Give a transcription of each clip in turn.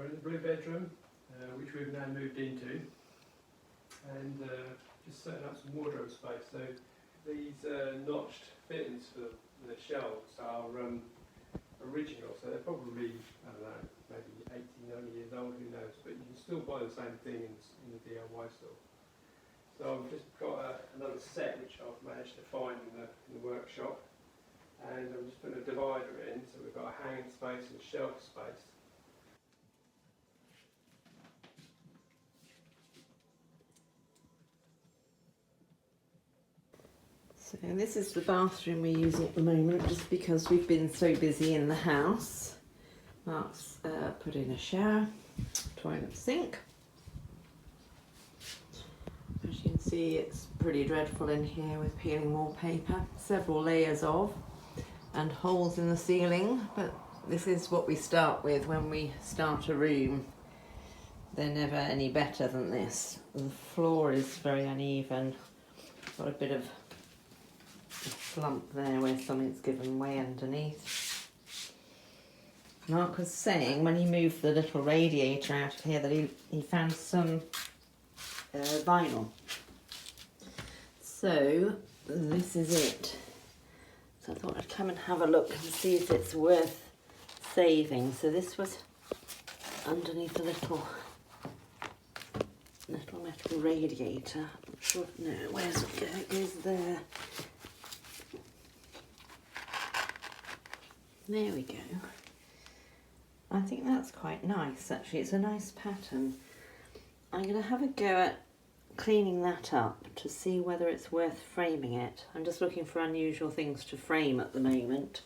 we're in the blue bedroom, which we've now moved into, and just setting up some wardrobe space. So these notched fittings for the shelves are original, so they're probably, I don't know, maybe 80, 90 years old, who knows, but you can still buy the same thing in the DIY store. So I've just got another set which I've managed to find in the workshop, and I'm just putting a divider in, so we've got a hanging space and a shelf space. So this is the bathroom we're using at the moment, just because we've been so busy in the house. Mark's put in a shower, toilet, sink. As you can see, it's pretty dreadful in here with peeling wallpaper, several layers of, and holes in the ceiling, but this is what we start with when we start a room. They're never any better than this. The floor is very uneven, got a bit of slump there where something's given way underneath. Mark was saying when he moved the little radiator out of here that he found some vinyl. So this is it. So I thought I'd come and have a look and see if it's worth saving. So this was underneath the little metal radiator. I'm not sure, no, where's it go? It goes there. There we go. I think that's quite nice actually, it's a nice pattern. I'm going to have a go at cleaning that up to see whether it's worth framing it. I'm just looking for unusual things to frame at the moment.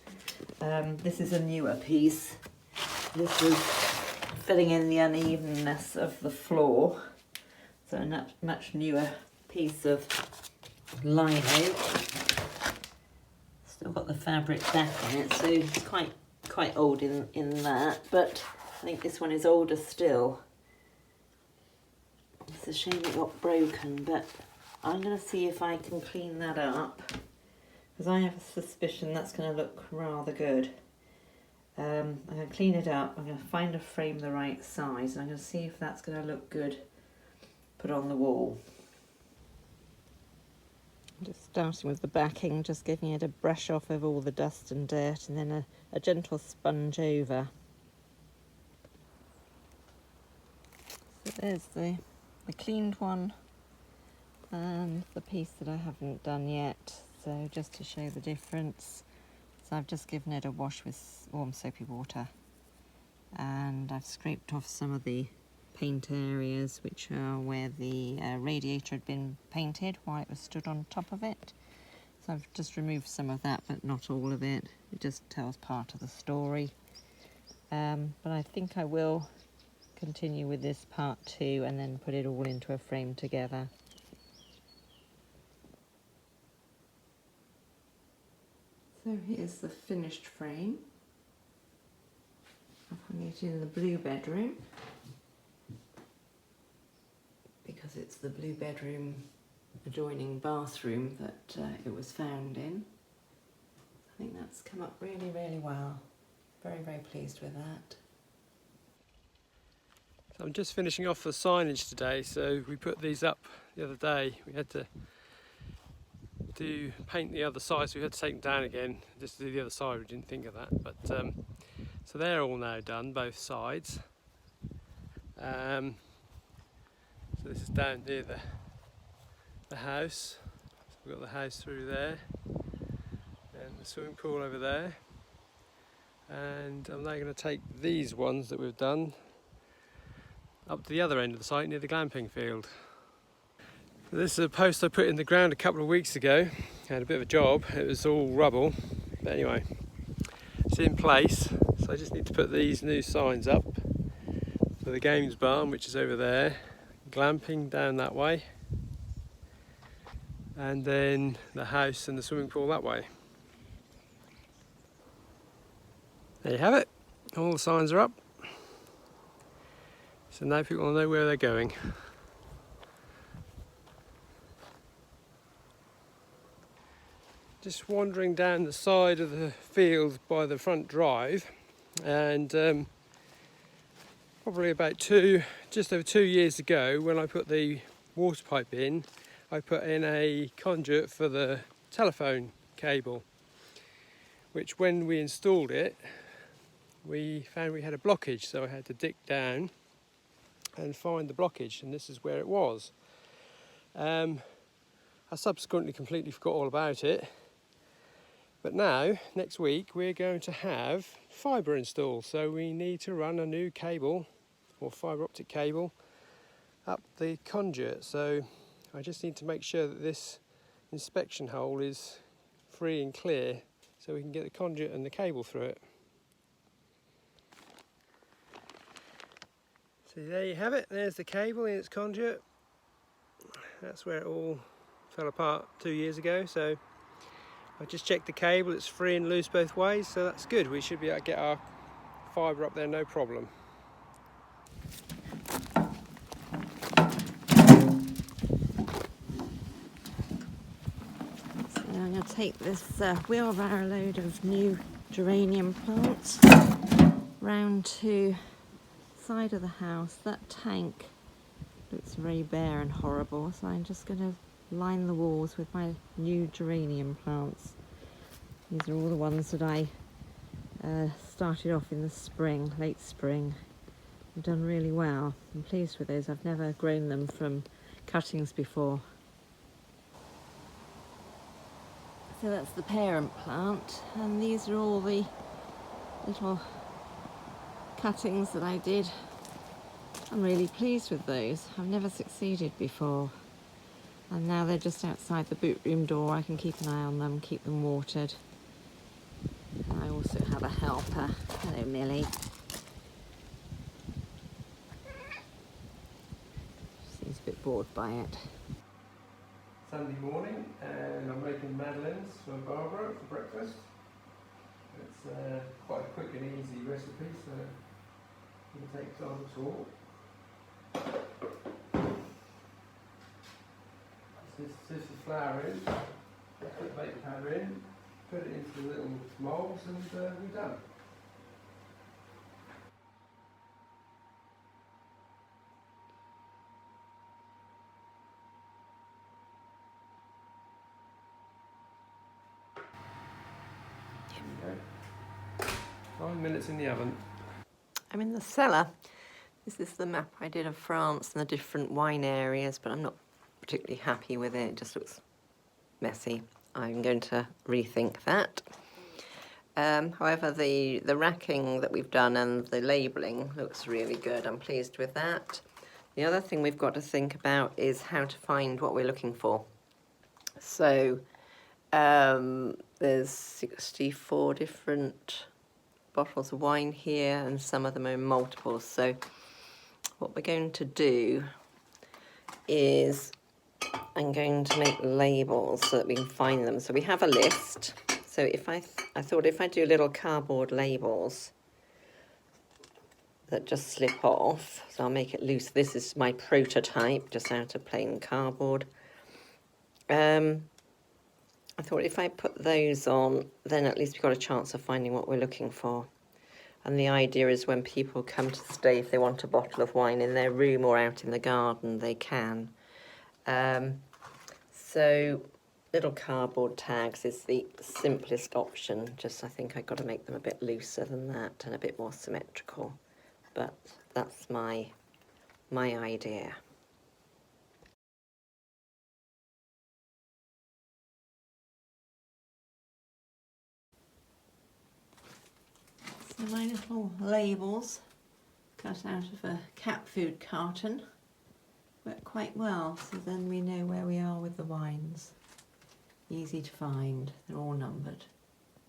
This is a newer piece. This is filling in the unevenness of the floor. So a much newer piece of lino. Still got the fabric back in it, so it's quite old in that, but I think this one is older still. It's a shame it got broken, but I'm going to see if I can clean that up, because I have a suspicion that's going to look rather good. I'm going to clean it up, I'm going to find a frame the right size, and I'm going to see if that's going to look good put on the wall. Just starting with the backing, just giving it a brush off of all the dust and dirt, and then a gentle sponge over. So there's the cleaned one and the piece that I haven't done yet, so just to show the difference. So I've just given it a wash with warm soapy water, and I've scraped off some of the paint areas which are where the radiator had been painted while it was stood on top of it. So I've just removed some of that, but not all of it. It just tells part of the story. But I think I will continue with this part too, and then put it all into a frame together. So here's the finished frame. I'm putting it in the blue bedroom, because it's the blue bedroom adjoining bathroom that it was found in. I think that's come up really, really well. Very, very pleased with that. So I'm just finishing off the signage today. So we put these up the other day. We had to paint the other side, so we had to take them down again just to do the other side. We didn't think of that, but so they're all now done, both sides. So this is down near the house. So we've got the house through there, and the swimming pool over there. And I'm now going to take these ones that we've done up to the other end of the site near the glamping field. So this is a post I put in the ground a couple of weeks ago. I had a bit of a job, it was all rubble, but anyway, it's in place. So I just need to put these new signs up for the games barn, which is over there, glamping down that way, and then the house and the swimming pool that way. There you have it, all the signs are up. So now people will know where they're going. Just wandering down the side of the field by the front drive, and probably about just over 2 years ago, when I put the water pipe in, I put in a conduit for the telephone cable, which when we installed it, we found we had a blockage, so I had to dig down and find the blockage, and this is where it was. I subsequently completely forgot all about it, but now, next week, we're going to have fibre installed, so we need to run a new cable, or fibre optic cable, up the conduit. So I just need to make sure that this inspection hole is free and clear, so we can get the conduit and the cable through it. So there you have it, there's the cable in its conduit. That's where it all fell apart 2 years ago, so I just checked the cable, it's free and loose both ways, so that's good. We should be able to get our fibre up there no problem. So I'm going to take this wheelbarrow load of new geranium plants round to the side of the house. That tank looks very bare and horrible, so I'm just going to line the walls with my new geranium plants. These are all the ones that I started off in the spring, late spring. They've done really well. I'm pleased with those. I've never grown them from cuttings before. So that's the parent plant, and these are all the little cuttings that I did. I'm really pleased with those. I've never succeeded before. And now they're just outside the boot room door. I can keep an eye on them, keep them watered. And I also have a helper. Hello, Millie. She seems a bit bored by it. Sunday morning, and I'm making madeleines for Barbara for breakfast. It's quite a quick and easy recipe, so it takes time at all. This is the flour in, put the baking powder in, put it into the little moulds, and we're done. There we go. 9 minutes in the oven. I'm in the cellar. This is the map I did of France and the different wine areas, but I'm not particularly happy with it. It just looks messy. I'm going to rethink that. However, the racking that we've done and the labelling looks really good. I'm pleased with that. The other thing we've got to think about is how to find what we're looking for. So there's 64 different bottles of wine here, and some of them are in multiples. So what we're going to do is I'm going to make labels so that we can find them. So we have a list. So if I thought if I do little cardboard labels that just slip off, so I'll make it loose. This is my prototype, just out of plain cardboard. I thought if I put those on, then at least we've got a chance of finding what we're looking for. And the idea is when people come to stay, if they want a bottle of wine in their room or out in the garden, they can. So little cardboard tags is the simplest option. Just I think I've got to make them a bit looser than that and a bit more symmetrical. But that's my idea. So my little labels cut out of a cat food carton work quite well, so then we know where we are with the wines. Easy to find, they're all numbered.